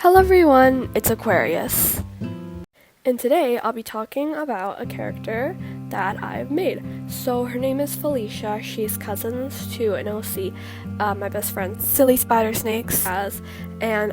Hello everyone, it's Aquarius. And today I'll be talking about a character that I've made. So her name is Felisha. She's cousins to an OC, my best friend Silly Spider Snakes has, and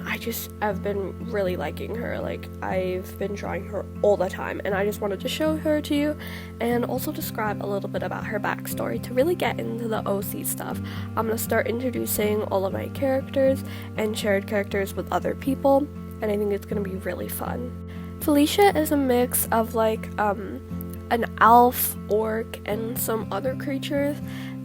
I've been really liking her. Like, I've been drawing her all the time, and I just wanted to show her to you and also describe a little bit about her backstory to really get into the OC stuff. I'm gonna start introducing all of my characters and shared characters with other people, and I think it's gonna be really fun. Felisha is a mix of like an elf, orc, and some other creatures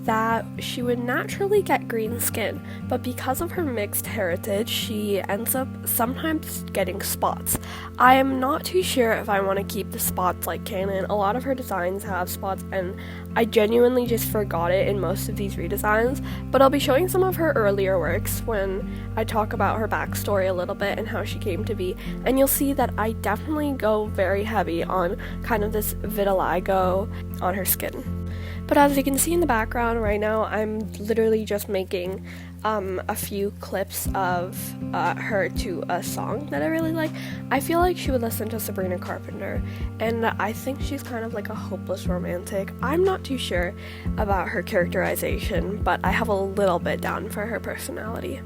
that she would naturally get green skin, but because of her mixed heritage, she ends up sometimes getting spots. I am not too sure if I want to keep the spots like canon. A lot of her designs have spots, and I genuinely just forgot it in most of these redesigns, but I'll be showing some of her earlier works when I talk about her backstory a little bit and how she came to be, and you'll see that I definitely go very heavy on kind of this vitiligo on her skin. But as you can see in the background right now, I'm literally just making a few clips of her to a song that I really like. I feel like she would listen to Sabrina Carpenter, and I think she's kind of like a hopeless romantic. I'm not too sure about her characterization, but I have a little bit down for her personality.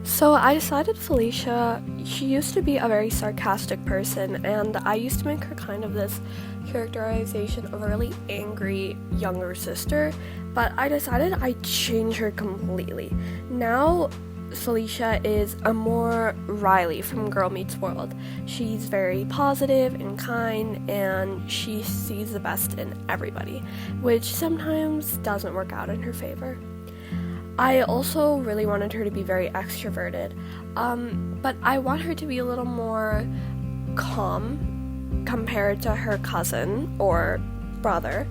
So I decided Felisha, she used to be a very sarcastic person, and I used to make her kind of this characterization of a really angry younger sister, but I decided I'd change her completely. Now Felisha is a more Riley from Girl Meets World. She's very positive and kind, and she sees the best in everybody, which sometimes doesn't work out in her favor. I also really wanted her to be very extroverted, but I want her to be a little more calm compared to her cousin or brother,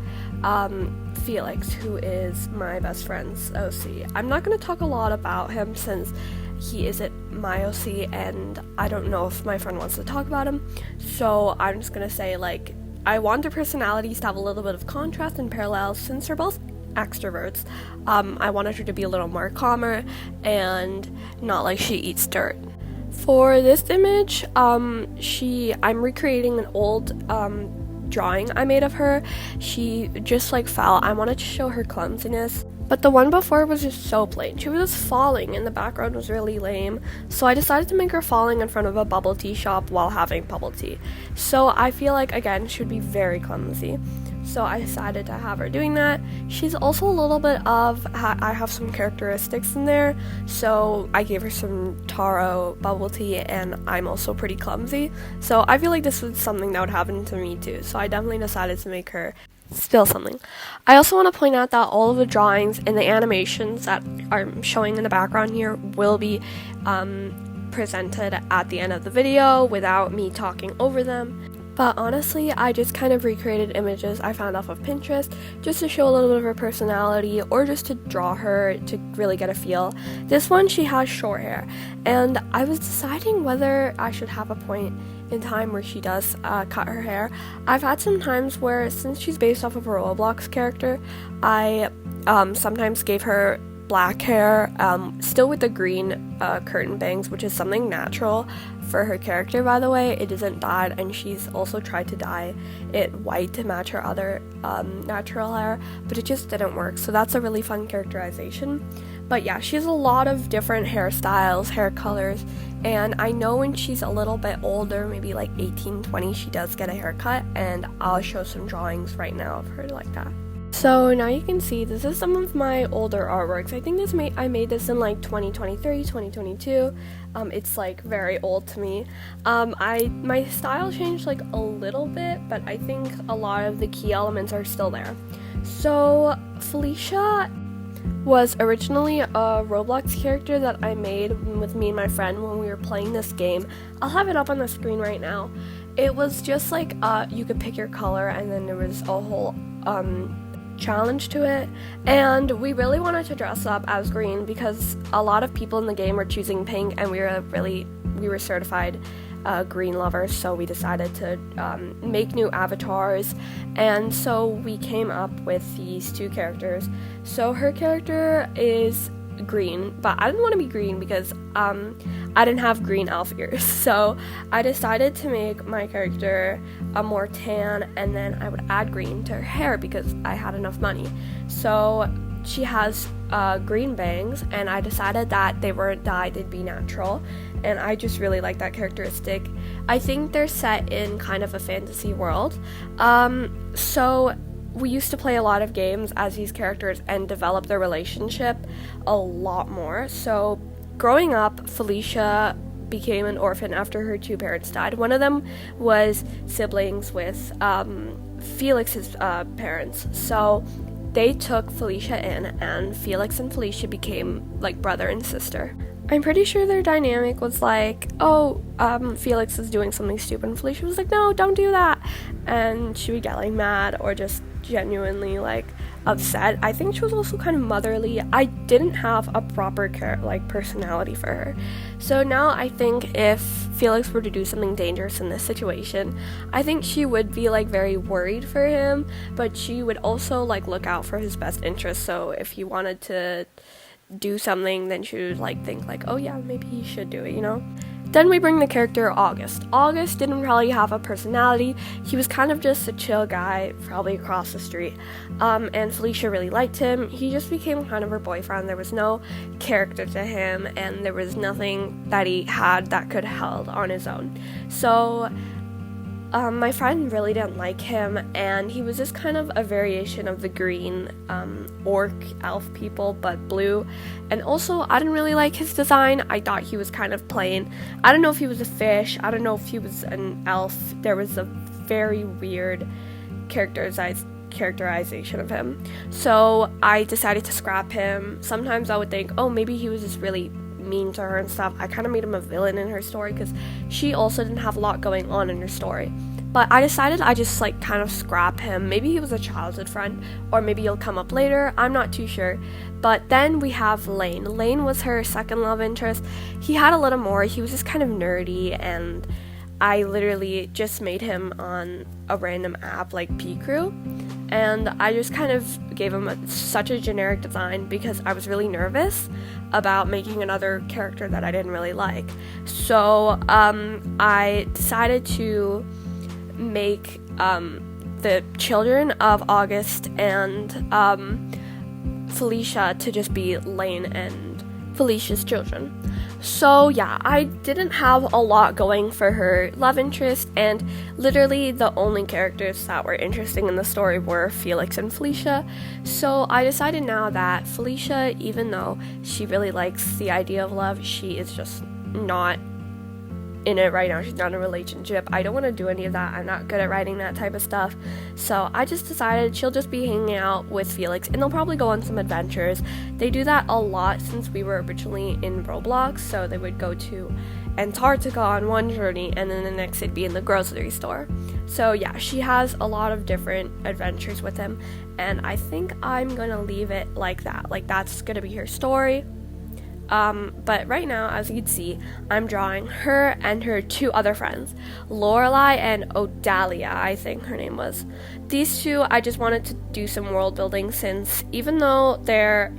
Felix, who is my best friend's OC. I'm not going to talk a lot about him since he isn't my OC, and I don't know if my friend wants to talk about him, so I'm just going to say, like, I want their personalities to have a little bit of contrast and parallels since they're both extroverts. I wanted her to be a little more calmer and not like she eats dirt. For this image, I'm recreating an old drawing I made of her. She just like fell. I wanted to show her clumsiness, but the one before was just so plain. She was just falling and the background was really lame, so I decided to make her falling in front of a bubble tea shop while having bubble tea. So I feel like, again, she would be very clumsy. So I decided to have her doing that. She's also a little bit of, I have some characteristics in there, so I gave her some taro bubble tea, and I'm also pretty clumsy. So I feel like this was something that would happen to me too, so I definitely decided to make her spill something. I also want to point out that all of the drawings and the animations that are showing in the background here will be presented at the end of the video without me talking over them. But honestly, I just kind of recreated images I found off of Pinterest just to show a little bit of her personality, or just to draw her to really get a feel. This one, she has short hair, and I was deciding whether I should have a point in time where she does cut her hair. I've had some times where, since she's based off of a Roblox character, I sometimes gave her black hair, still with the green curtain bangs, which is something natural for her character, by the way. It isn't dyed, and she's also tried to dye it white to match her other natural hair, but it just didn't work, so that's a really fun characterization. But yeah, she has a lot of different hairstyles, hair colors, and I know when she's a little bit older, maybe like 18, 20, she does get a haircut, and I'll show some drawings right now of her like that. So now you can see this is some of my older artworks. I think I made this in like 2023, 2022. It's like very old to me. My style changed like a little bit, but I think a lot of the key elements are still there. So Felisha was originally a Roblox character that I made with me and my friend when we were playing this game. I'll have it up on the screen right now. It was just like you could pick your color, and then there was a whole challenge to it, and we really wanted to dress up as green because a lot of people in the game were choosing pink, and we were certified green lovers, so we decided to make new avatars, and so we came up with these two characters. So her character is green, but I didn't want to be green because I didn't have green elf ears. So I decided to make my character a more tan, and then I would add green to her hair because I had enough money. So she has green bangs, and I decided that they weren't dyed, they'd be natural, and I just really like that characteristic. I think they're set in kind of a fantasy world. So we used to play a lot of games as these characters and develop their relationship a lot more. So growing up, Felisha became an orphan after her two parents died. One of them was siblings with Felix's parents. So they took Felisha in, and Felix and Felisha became like brother and sister. I'm pretty sure their dynamic was like, Felix is doing something stupid, and Felisha was like, no, don't do that. And she would get like mad or just genuinely like upset. I think she was also kind of motherly. I didn't have a proper personality for her. So now I think if Felix were to do something dangerous in this situation, I think she would be like very worried for him, but she would also like look out for his best interest. So if he wanted to do something, then she would like think like, oh yeah, maybe he should do it, you know? Then we bring the character August. August didn't really have a personality. He was kind of just a chill guy, probably across the street. And Felisha really liked him. He just became kind of her boyfriend. There was no character to him, and there was nothing that he had that could held on his own. So my friend really didn't like him, and he was just kind of a variation of the green orc elf people, but blue. And also, I didn't really like his design. I thought he was kind of plain. I don't know if he was a fish. I don't know if he was an elf. There was a very weird characterization of him. So I decided to scrap him. Sometimes I would think, oh, maybe he was just really mean to her and stuff. I kind of made him a villain in her story because she also didn't have a lot going on in her story. But I decided I just like kind of scrap him. Maybe he was a childhood friend, or maybe he'll come up later. I'm not too sure. But then we have Lane. Lane was her second love interest. He had a little more. He was just kind of nerdy, and I literally just made him on a random app like P Crew. And I just kind of gave him such a generic design because I was really nervous about making another character that I didn't really like. So I decided to make the children of August and Felisha to just be Lane and Felisha's children. So yeah, I didn't have a lot going for her love interest, and literally the only characters that were interesting in the story were Felix and Felisha. So I decided now that Felisha, even though she really likes the idea of love, she is just not in it right now. She's not in a relationship. I don't want to do any of that. I'm not good at writing that type of stuff. So I just decided she'll just be hanging out with Felix, and they'll probably go on some adventures. They do that a lot since we were originally in Roblox. So they would go to Antarctica on one journey, and then the next it'd be in the grocery store. So yeah, she has a lot of different adventures with him, and I think I'm gonna leave it like that. Like, that's gonna be her story. But right now, as you can see, I'm drawing her and her two other friends, Lorelai and Odalia, I think her name was. These two, I just wanted to do some world building, since even though they're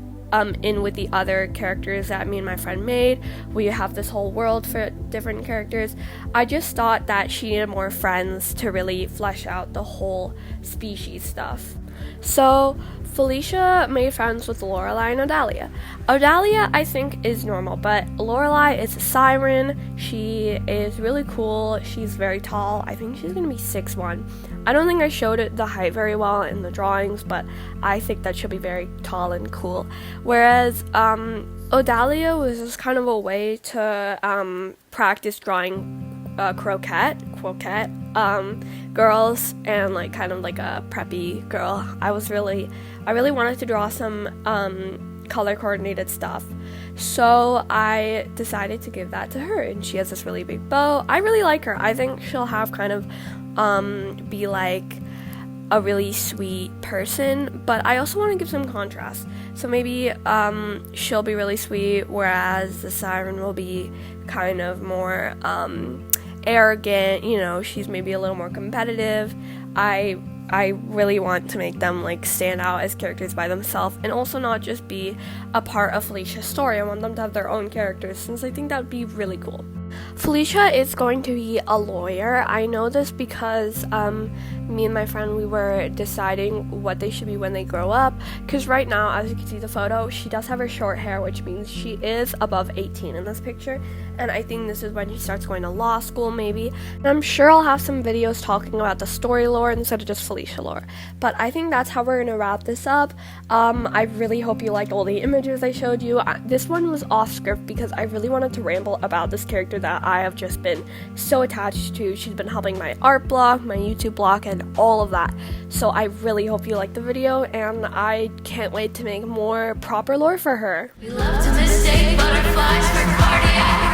in with the other characters that me and my friend made, we have this whole world for different characters, I just thought that she needed more friends to really flesh out the whole species stuff. So Felisha made friends with Lorelai and Odalia. Odalia, I think, is normal, but Lorelai is a siren. She is really cool. She's very tall. I think she's gonna be 6'1". I don't think I showed it the height very well in the drawings, but I think that she'll be very tall and cool. Whereas Odalia was just kind of a way to practice drawing croquette girls, and like kind of like a preppy girl. I really wanted to draw some color coordinated stuff, so I decided to give that to her, and she has this really big bow. I really like her. I think she'll have kind of be like a really sweet person, but I also want to give some contrast. So maybe she'll be really sweet, whereas the siren will be kind of more arrogant, you know, she's maybe a little more competitive. I really want to make them like stand out as characters by themselves, and also not just be a part of Felisha's story. I want them to have their own characters, since I think that would be really cool. Felisha is going to be a lawyer. I know this because me and my friend, we were deciding what they should be when they grow up, because right now, as you can see the photo, she does have her short hair, which means she is above 18 in this picture, and I think this is when she starts going to law school maybe. And I'm sure I'll have some videos talking about the story lore instead of just Felisha lore, but I think that's how we're gonna wrap this up. I really hope you liked all the images I showed you. This one was off script because I really wanted to ramble about this character that I have just been so attached to. She's been helping my art blog, my YouTube blog, and all of that. So I really hope you liked the video, and I can't wait to make more proper lore for her. We love to mistake butterflies for cardiac